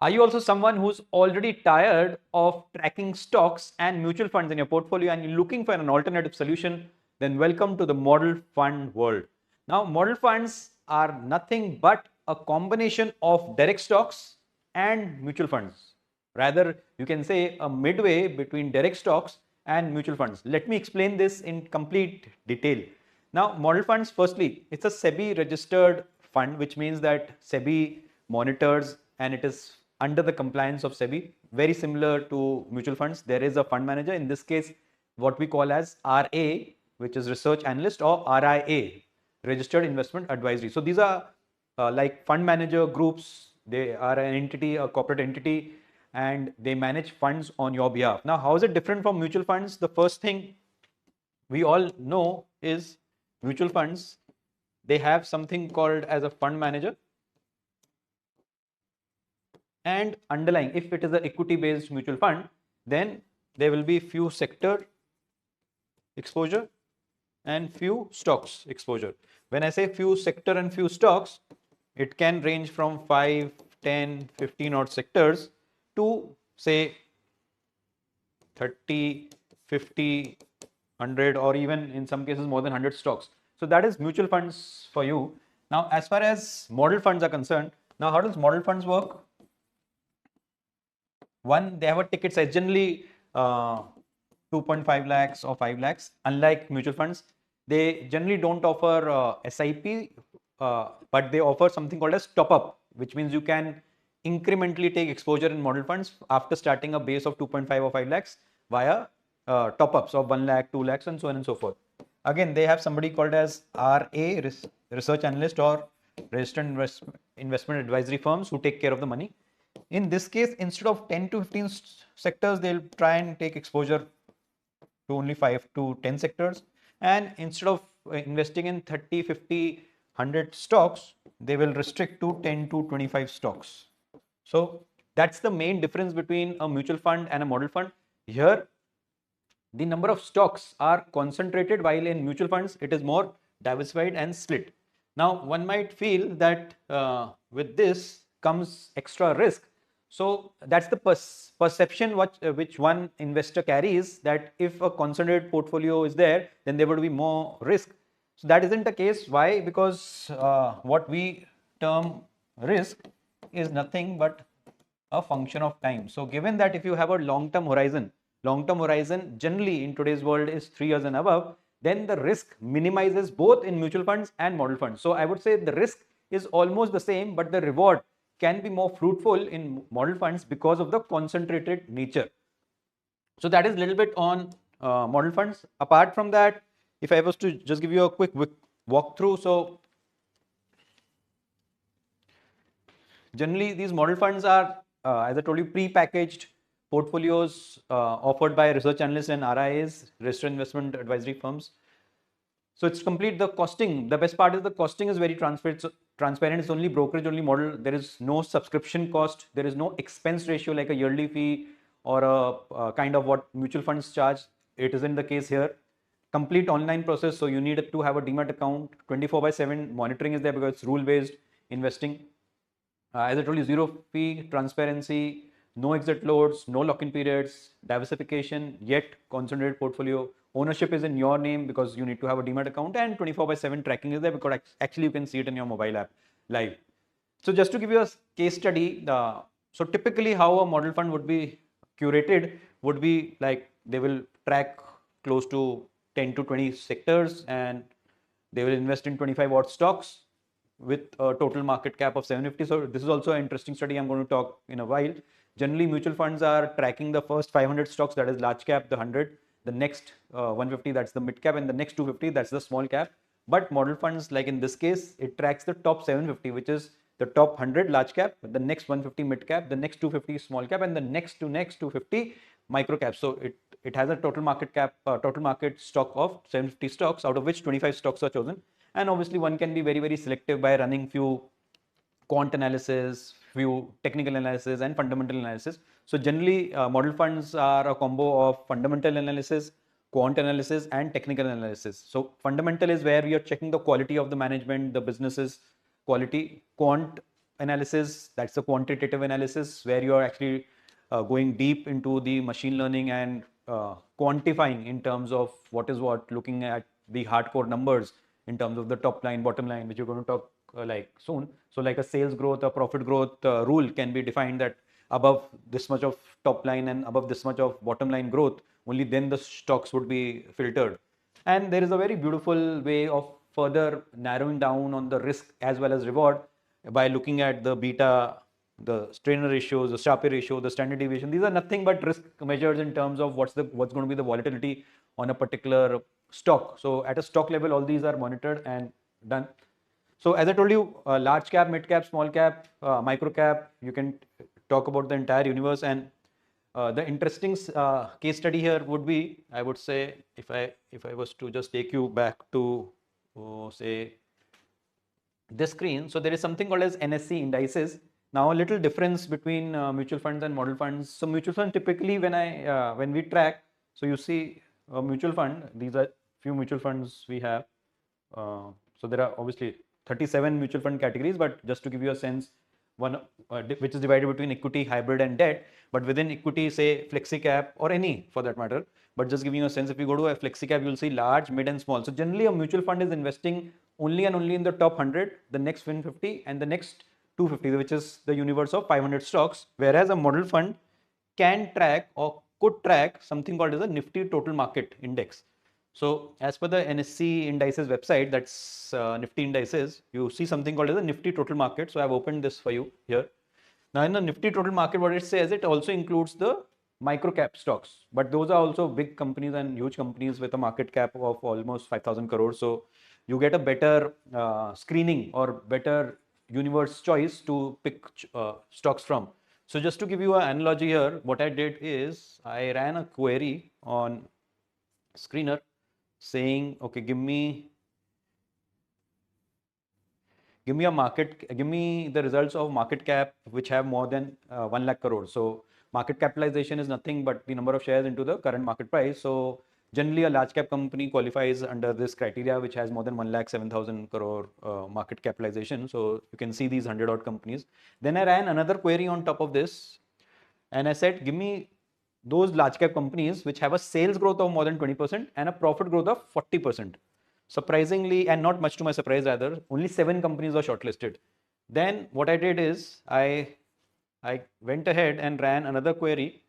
Are you also someone who's already tired of tracking stocks and mutual funds in your portfolio and you're looking for an alternative solution? Then welcome to the model fund world. Now, model funds are nothing but a combination of direct stocks and mutual funds. Rather, you can say a midway between direct stocks and mutual funds. Let me explain this in complete detail. Now, model funds, firstly, it's a SEBI registered fund, which means that SEBI monitors and it is under the compliance of SEBI, very similar to mutual funds. There is a fund manager, in this case, what we call as RA, which is research analyst, or RIA, registered investment advisory. So these are like fund manager groups. They are an entity, a corporate entity, and they manage funds on your behalf. Now, how is it different from mutual funds? The first thing we all know is mutual funds, they have something called as a fund manager, and underlying, if it is an equity based mutual fund, then there will be few sector exposure and few stocks exposure. When I say few sector and few stocks, it can range from 5, 10, 15 odd sectors to say 30, 50, 100, or even in some cases more than 100 stocks. So that is mutual funds for you. Now, as far as model funds are concerned, now how does model funds work? One, they have a ticket size, generally 2.5 lakhs or 5 lakhs. Unlike mutual funds, they generally don't offer SIP, but they offer something called as top up, which means you can incrementally take exposure in model funds after starting a base of 2.5 or 5 lakhs via top ups of 1 lakh, 2 lakhs, and so on and so forth. Again, they have somebody called as RA, research analyst, or registered investment advisory firms who take care of the money. In this case, instead of 10 to 15 sectors, they'll try and take exposure to only 5 to 10 sectors. And instead of investing in 30, 50, 100 stocks, they will restrict to 10 to 25 stocks. So that's the main difference between a mutual fund and a model fund. Here, the number of stocks are concentrated, while in mutual funds, it is more diversified and split. Now, one might feel that with this comes extra risk. So that's the perception which one investor carries, that if a concentrated portfolio is there, then there would be more risk. So that isn't the case. Why? Because what we term risk is nothing but a function of time. So given that if you have a long-term horizon generally in today's world is 3 years and above, then the risk minimizes both in mutual funds and model funds. So I would say the risk is almost the same, but the reward can be more fruitful in model funds because of the concentrated nature. So that is a little bit on model funds. Apart from that, if I was to just give you a quick walkthrough, so generally these model funds are, as I told you, pre-packaged portfolios offered by research analysts and RIAs, registered investment advisory firms. So it's complete. The costing, the best part is the costing is very transparent. It's only brokerage only model. There is no subscription cost. There is no expense ratio like a yearly fee or a kind of what mutual funds charge. It isn't the case here. Complete online process. So you need to have a demat account. 24/7 monitoring is there because it's rule-based investing. As I told you, zero fee, transparency, no exit loads, no lock-in periods, diversification, yet concentrated portfolio. Ownership is in your name because you need to have a demat account, and 24/7 tracking is there because actually you can see it in your mobile app live. So just to give you a case study, so typically how a model fund would be curated would be like they will track close to 10 to 20 sectors and they will invest in 25 odd stocks with a total market cap of 750. So this is also an interesting study I'm going to talk in a while. Generally, mutual funds are tracking the first 500 stocks, that is large cap, the 100, the next 150, that's the mid cap, and the next 250, that's the small cap. But model funds, like in this case, it tracks the top 750, which is the top 100 large cap, the next 150 mid cap, the next 250 small cap, and the next 250 micro cap. So it has a total market cap, total market stock of 750 stocks, out of which 25 stocks are chosen. And obviously, one can be very, very selective by running few quant analysis, few technical analysis, and fundamental analysis. So generally, model funds are a combo of fundamental analysis, quant analysis, and technical analysis. So fundamental is where we are checking the quality of the management, the business's quality. Quant analysis, that's the quantitative analysis where you are actually going deep into the machine learning and quantifying in terms of what is what, looking at the hardcore numbers in terms of the top line, bottom line, which you're going to talk like soon. So like a sales growth, a profit growth rule can be defined that above this much of top line and above this much of bottom line growth, only then the stocks would be filtered. And there is a very beautiful way of further narrowing down on the risk as well as reward by looking at the beta, the strainer ratios, the Sharpe ratio, the standard deviation. These are nothing but risk measures in terms of what's going to be the volatility on a particular stock. So at a stock level, all these are monitored and done. So as I told you, large cap, mid cap, small cap, micro cap, you can talk about the entire universe. And the interesting case study here would be, I would say, if I was to just take you back to say this screen. So there is something called as NSE indices. Now a little difference between mutual funds and model funds. So mutual fund typically when we track, so you see a mutual fund. These are few mutual funds we have. So there are obviously 37 mutual fund categories, but just to give you a sense, one which is divided between equity, hybrid, and debt. But within equity, say flexi cap or any for that matter. But just giving you a sense, if you go to a flexi cap, you'll see large, mid, and small. So generally, a mutual fund is investing only and only in the top 100, the next 150, and the next 250, which is the universe of 500 stocks. Whereas a model fund can track or could track something called as a Nifty Total Market Index. So as per the NSE indices website, that's Nifty indices, you see something called as a Nifty Total Market. So I've opened this for you here. Now in the Nifty Total Market, what it says, it also includes the micro cap stocks, but those are also big companies and huge companies with a market cap of almost 5,000 crores. So you get a better screening or better universe choice to pick stocks from. So just to give you an analogy here, what I did is I ran a query on screener saying, okay, give me give me the results of market cap which have more than 1 lakh crore. So market capitalization is nothing but the number of shares into the current market price. So generally a large cap company qualifies under this criteria which has more than 1 lakh 7,000 crore market capitalization. So you can see these 100 odd companies. Then I ran another query on top of this and I said, give me those large cap companies which have a sales growth of more than 20% and a profit growth of 40%. Surprisingly, and not much to my surprise rather, only 7 companies were shortlisted. Then what I did is I went ahead and ran another query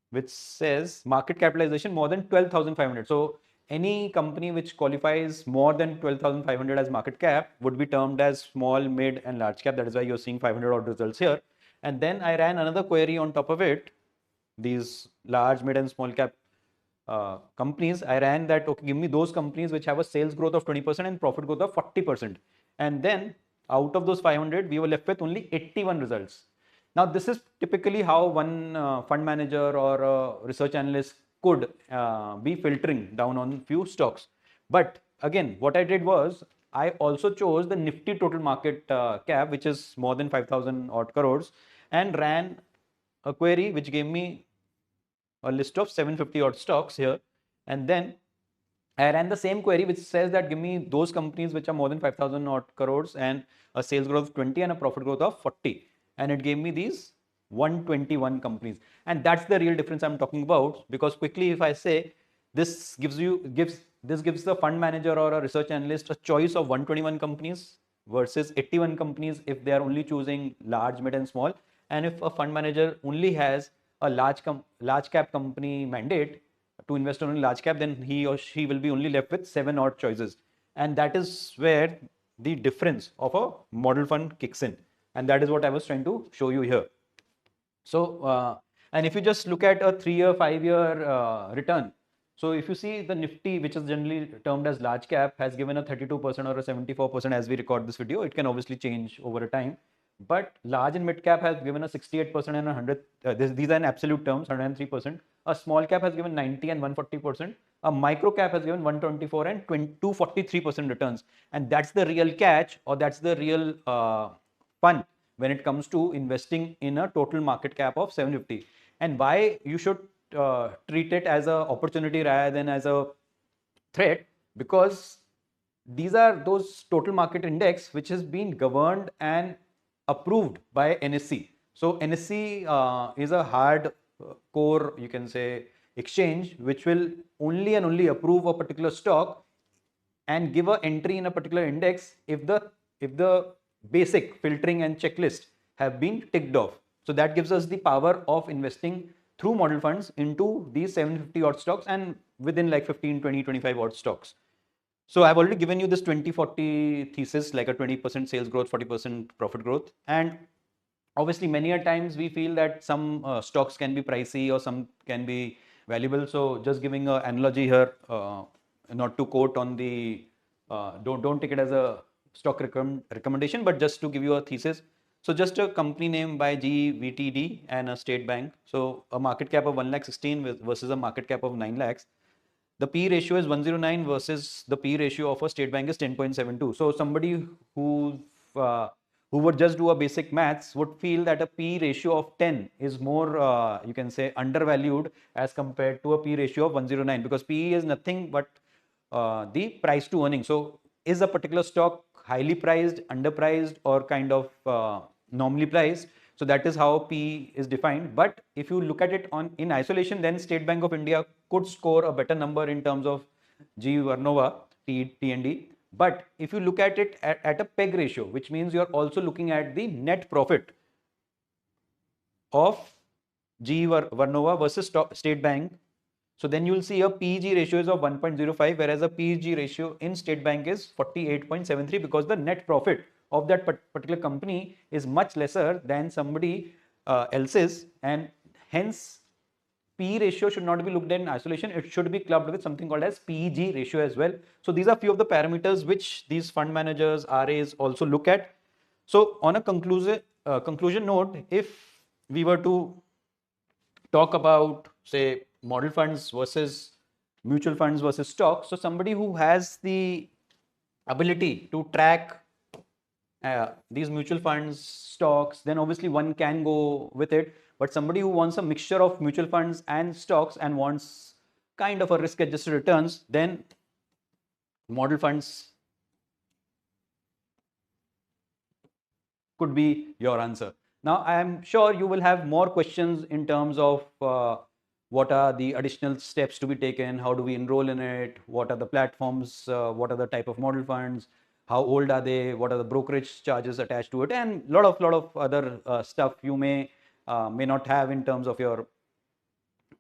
which says market capitalization more than 12,500. So any company which qualifies more than 12,500 as market cap would be termed as small, mid, and large cap. That is why you're seeing 500 odd results here. And then I ran another query on top of it, these large, mid, and small cap companies. I ran that, okay, give me those companies which have a sales growth of 20% and profit growth of 40%. And then out of those 500, we were left with only 81 results. Now, this is typically how one fund manager or a research analyst could be filtering down on few stocks. But again, what I did was I also chose the Nifty total market cap, which is more than 5,000 odd crores, and ran a query which gave me a list of 750 odd stocks here. And then I ran the same query which says that give me those companies which are more than 5,000 odd crores and a sales growth of 20 and a profit growth of 40. And it gave me these 121 companies. And that's the real difference I'm talking about, because quickly if I say this gives the fund manager or a research analyst a choice of 121 companies versus 81 companies if they are only choosing large, mid, and small. And if a fund manager only has a large cap company mandate to invest only large cap, then he or she will be only left with 7 odd choices. And that is where the difference of a model fund kicks in. And that is what I was trying to show you here. So, and if you just look at a 3-year, 5-year return, so if you see the Nifty, which is generally termed as large cap, has given a 32% or a 74% as we record this video. It can obviously change over a time. But large and mid cap has given a 68% and 100. These are in absolute terms, 103%. A small cap has given 90 and 140%. A micro cap has given 124 and 243% returns. And that's the real catch, or that's the real fun when it comes to investing in a total market cap of 750. And why you should treat it as an opportunity rather than as a threat, because these are those total market index which has been governed and approved by NSE. So NSE is a hard core, you can say, exchange which will only and only approve a particular stock and give a entry in a particular index if the basic filtering and checklist have been ticked off. So that gives us the power of investing through model funds into these 750 odd stocks and within like 15, 20, 25 odd stocks. So I've already given you this 20-40 thesis, like a 20% sales growth, 40% profit growth. And obviously many a times we feel that some stocks can be pricey or some can be valuable. So just giving an analogy here, not to quote on the, don't take it as a stock recommendation, but just to give you a thesis. So just a company name by GVTD and a state bank. So a market cap of 1,16,000 versus a market cap of 9 lakhs. The P ratio is 109 versus the P ratio of a state bank is 10.72. So somebody uh, who would just do a basic maths would feel that a P ratio of 10 is more, you can say, undervalued as compared to a P ratio of 109, because P is nothing but the price to earning. So is a particular stock highly priced, underpriced, or kind of normally priced? So that is how P is defined. But if you look at it in isolation, then State Bank of India could score a better number in terms of G Vernova, TND. But if you look at it at a PEG ratio, which means you're also looking at the net profit of G Vernova versus State Bank. So then you'll see a PEG ratio is of 1.05, whereas a PEG ratio in State Bank is 48.73, because the net profit of that particular company is much lesser than somebody else's, and hence P ratio should not be looked at in isolation. It should be clubbed with something called as PEG ratio as well. So these are few of the parameters which these fund managers, RAs also look at. So on a conclusion note, if we were to talk about, say, model funds versus mutual funds versus stocks, so somebody who has the ability to track these mutual funds, stocks, then obviously one can go with it. But somebody who wants a mixture of mutual funds and stocks and wants kind of a risk adjusted returns, then model funds could be your answer. Now, I am sure you will have more questions in terms of what are the additional steps to be taken, how do we enroll in it, what are the platforms, what are the type of model funds, how old are they, what are the brokerage charges attached to it, and lot of other stuff you may not have in terms of your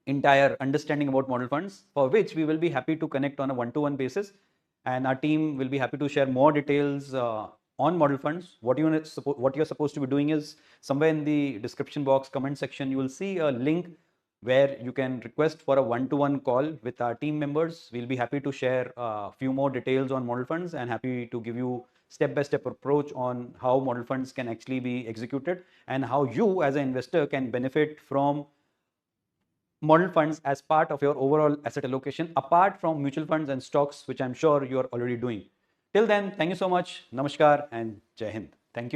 entire understanding about model funds, for which we will be happy to connect on a one-to-one basis, and our team will be happy to share more details on model funds. What you're supposed to be doing is, somewhere in the description box, comment section, you will see a link where you can request for a one-to-one call with our team members. We'll be happy to share a few more details on model funds and happy to give you step-by-step approach on how model funds can actually be executed and how you as an investor can benefit from model funds as part of your overall asset allocation, apart from mutual funds and stocks, which I'm sure you're already doing. Till then, thank you so much. Namaskar and Jai Hind.